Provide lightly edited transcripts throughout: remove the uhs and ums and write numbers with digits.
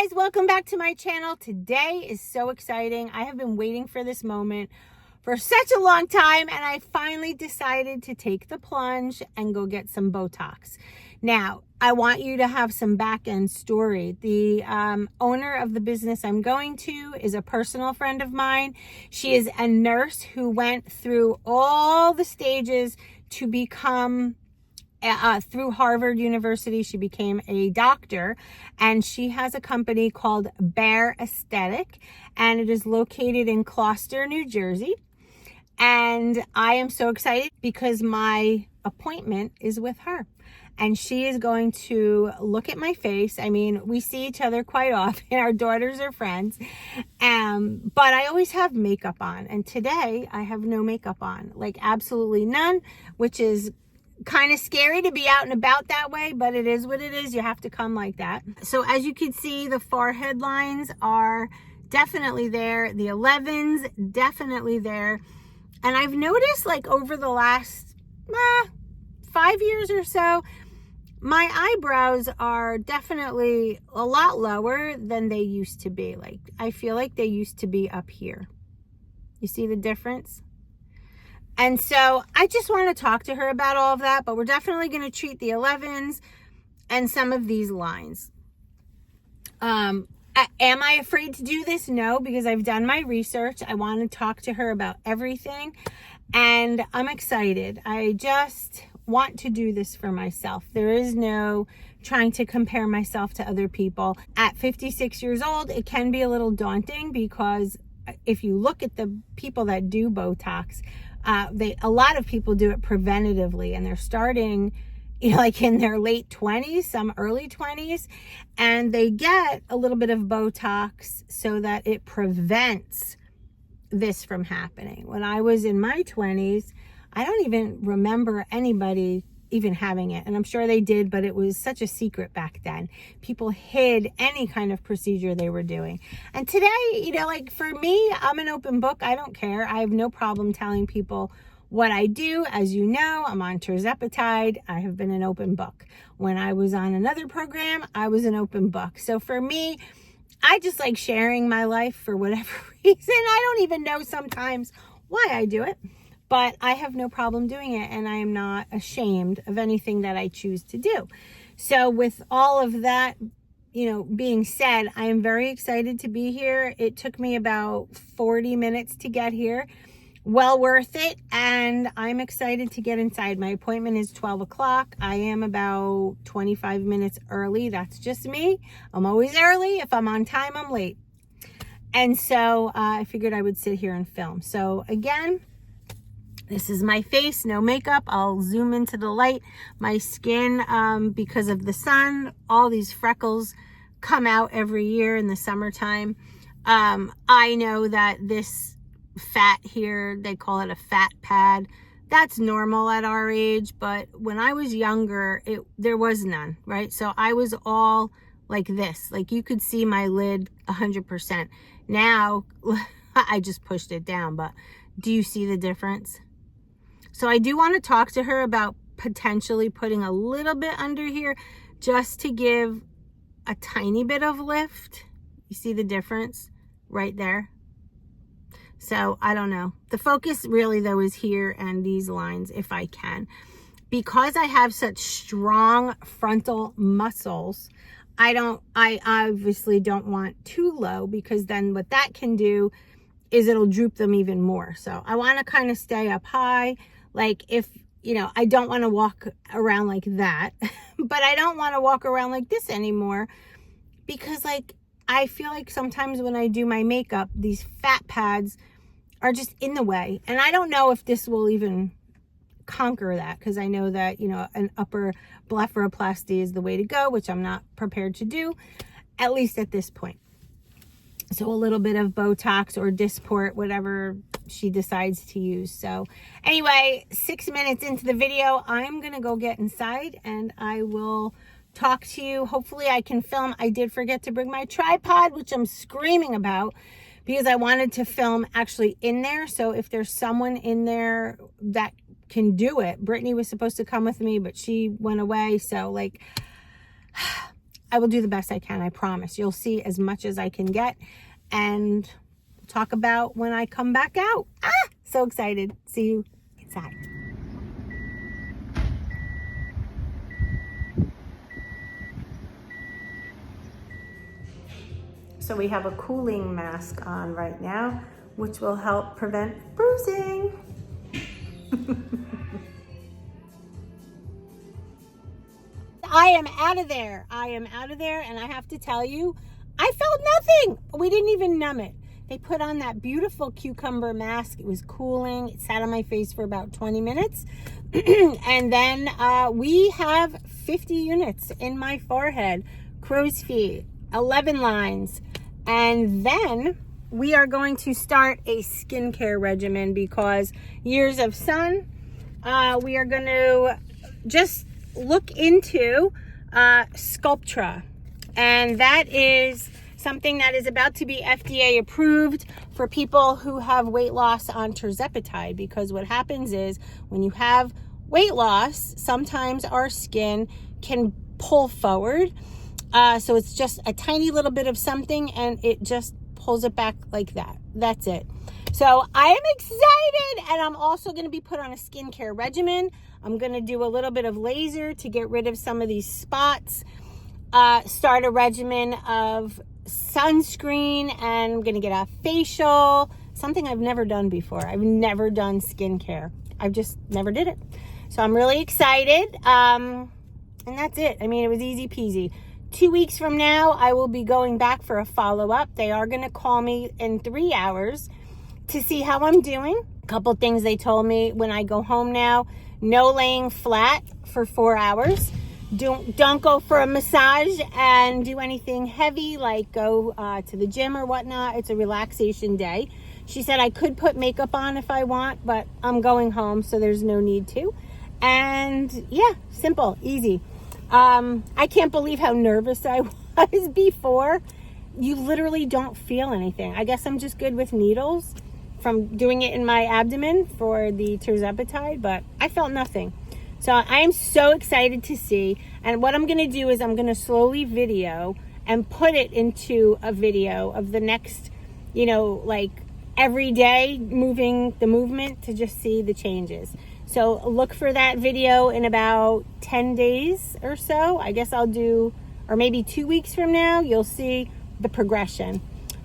guys, welcome back to my channel. Today is so exciting. I have been waiting for this moment for such a long time, and I finally decided to take the plunge and go get some Botox. Now, I want you to have some back end story. The owner of the business I'm going to is a personal friend of mine. She is a nurse who went through all the stages to become through Harvard University. She became a doctor, and she has a company called Bare Aesthetic, and it is located in Gloucester, New Jersey. And I am so excited because my appointment is with her, and she is going to look at my face. I mean, we see each other quite often. Our daughters are friends, but I always have makeup on, and today I have no makeup on, like absolutely none, which is kind of scary to be out and about that way, but it is what it is. You have to come like that. So as you can see, the forehead lines are definitely there. The 11s definitely there. And I've noticed, like, over the last 5 years or so, my eyebrows are definitely a lot lower than they used to be. Like, I feel like they used to be up here. You see the difference? And so I just want to talk to her about all of that, but we're definitely going to treat the 11s and some of these lines. Am I afraid to do this? No, because I've done my research. I want to talk to her about everything, and I'm excited. I just want to do this for myself. There is no trying to compare myself to other people. At 56 years old, it can be a little daunting, because if you look at the people that do Botox, a lot of people do it preventatively, and they're starting, like in their late 20s, some early 20s, and they get a little bit of Botox so that it prevents this from happening. When I was in my 20s, I don't even remember anybody even having it, and I'm sure they did, but it was such a secret back then. People hid any kind of procedure they were doing. And today, like, for me, I'm an open book. I don't care. I have no problem telling people what I do. As you know, I'm on tirzepatide. I have been an open book. When I was on another program, I was an open book. So for me, I just like sharing my life for whatever reason. I don't even know sometimes why I do it, but I have no problem doing it, and I am not ashamed of anything that I choose to do. So with all of that, being said, I am very excited to be here. It took me about 40 minutes to get here. Well worth it, and I'm excited to get inside. My appointment is 12 o'clock. I am about 25 minutes early. That's just me. I'm always early. If I'm on time, I'm late. And so I figured I would sit here and film. So again, this is my face, no makeup. I'll zoom into the light. My skin, because of the sun, all these freckles come out every year in the summertime. I know that this fat here, they call it a fat pad. That's normal at our age, but when I was younger, there was none, right? So I was all like this. Like, you could see my lid 100%. Now, I just pushed it down, but do you see the difference? So I do want to talk to her about potentially putting a little bit under here just to give a tiny bit of lift. You see the difference right there? So I don't know. The focus really, though, is here and these lines, if I can. Because I have such strong frontal muscles, I obviously don't want too low, because then what that can do is it'll droop them even more. So I want to kind of stay up high. Like, if, I don't want to walk around like that, but I don't want to walk around like this anymore, because, like, I feel like sometimes when I do my makeup, these fat pads are just in the way. And I don't know if this will even conquer that, because I know that, an upper blepharoplasty is the way to go, which I'm not prepared to do, at least at this point. So a little bit of Botox or Dysport, whatever she decides to use. So anyway, 6 minutes into the video, I'm going to go get inside, and I will talk to you. Hopefully I can film. I did forget to bring my tripod, which I'm screaming about, because I wanted to film actually in there. So if there's someone in there that can do it. Brittany was supposed to come with me, but she went away. So, like, I will do the best I can, I promise. You'll see as much as I can get, and talk about when I come back out. So excited. See you inside. So we have a cooling mask on right now, which will help prevent bruising. I am out of there. I am out of there, and I have to tell you, I felt nothing. We didn't even numb it. They put on that beautiful cucumber mask. It was cooling. It sat on my face for about 20 minutes. And then we have 50 units in my forehead, crow's feet, 11 lines. And then we are going to start a skincare regimen because years of sun, we are going to just look into Sculptra, and that is something that is about to be FDA approved for people who have weight loss on tirzepatide, because what happens is when you have weight loss, sometimes our skin can pull forward, so it's just a tiny little bit of something and it just pulls it back like that. That's it. So I am excited, and I'm also going to be put on a skincare regimen. I'm going to do a little bit of laser to get rid of some of these spots, start a regimen of sunscreen, and I'm going to get a facial, something I've never done before. I've never done skincare. I've just never did it. So I'm really excited. And that's it. I mean, it was easy peasy. 2 weeks from now, I will be going back for a follow-up. They are going to call me in 3 hours to see how I'm doing. A couple things they told me when I go home now: no laying flat for 4 hours. Don't go for a massage and do anything heavy like go to the gym or whatnot. It's a relaxation day. She said I could put makeup on if I want, but I'm going home, so there's no need to. And yeah, simple, easy. I can't believe how nervous I was before. You literally don't feel anything. I guess I'm just good with needles from doing it in my abdomen for the tirzepatide, but I felt nothing. So I am so excited to see. And what I'm going to do is I'm going to slowly video and put it into a video of the next, like every day moving the movement to just see the changes. So look for that video in about 10 days or so. I guess I'll do, or maybe 2 weeks from now, you'll see the progression.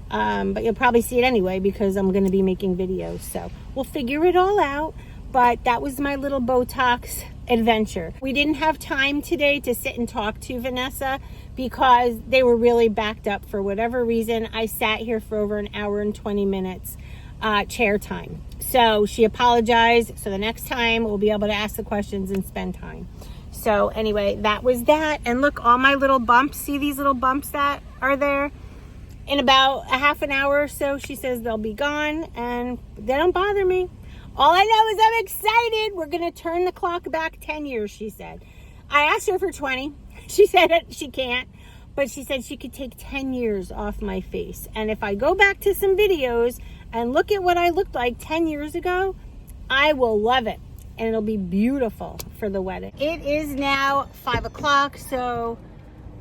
But you'll probably see it anyway because I'm going to be making videos. So we'll figure it all out. But that was my little Botox adventure. We didn't have time today to sit and talk to Vanessa because they were really backed up for whatever reason. I sat here for over an hour and 20 minutes chair time. So she apologized. So the next time we'll be able to ask the questions and spend time. So anyway, that was that. And look, all my little bumps. See these little bumps that are there? In about a half an hour or so, she says they'll be gone, and they don't bother me. All I know is I'm excited. We're going to turn the clock back 10 years, she said. I asked her for 20. She said she can't, but she said she could take 10 years off my face. And if I go back to some videos and look at what I looked like 10 years ago, I will love it. And it'll be beautiful for the wedding. It is now 5 o'clock, so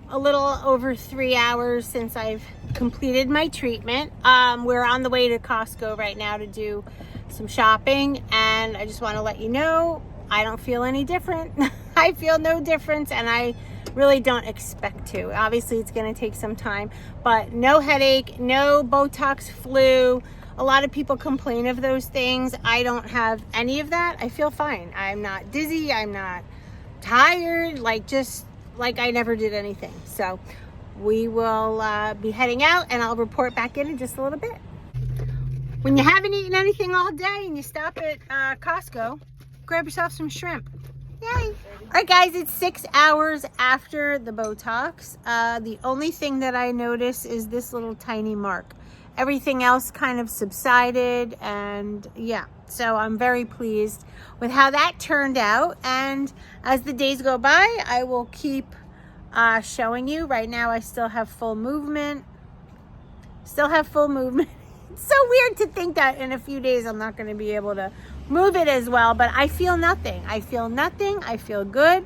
a little over 3 hours since I've completed my treatment. We're on the way to Costco right now to do some shopping, and I just want to let you know I don't feel any different. I feel no difference, and I really don't expect to. Obviously it's going to take some time, but no headache, no Botox flu. A lot of people complain of those things. I don't have any of that. I feel fine. I'm not dizzy, I'm not tired, just like I never did anything. So we will be heading out, and I'll report back in just a little bit. When you haven't eaten anything all day and you stop at Costco, grab yourself some shrimp. Yay! All right, guys, it's 6 hours after the Botox. The only thing that I notice is this little tiny mark. Everything else kind of subsided, and yeah, so I'm very pleased with how that turned out. And as the days go by, I will keep showing you. Right now, I still have full movement. It's so weird to think that in a few days I'm not going to be able to move it as well, but I feel nothing. I feel good.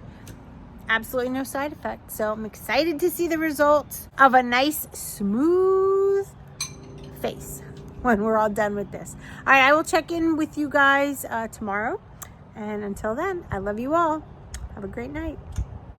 absolutely no side effects. So I'm excited to see the results of a nice, smooth face when we're all done with this. All right, I will check in with you guys tomorrow. And until then, I love you all. Have a great night.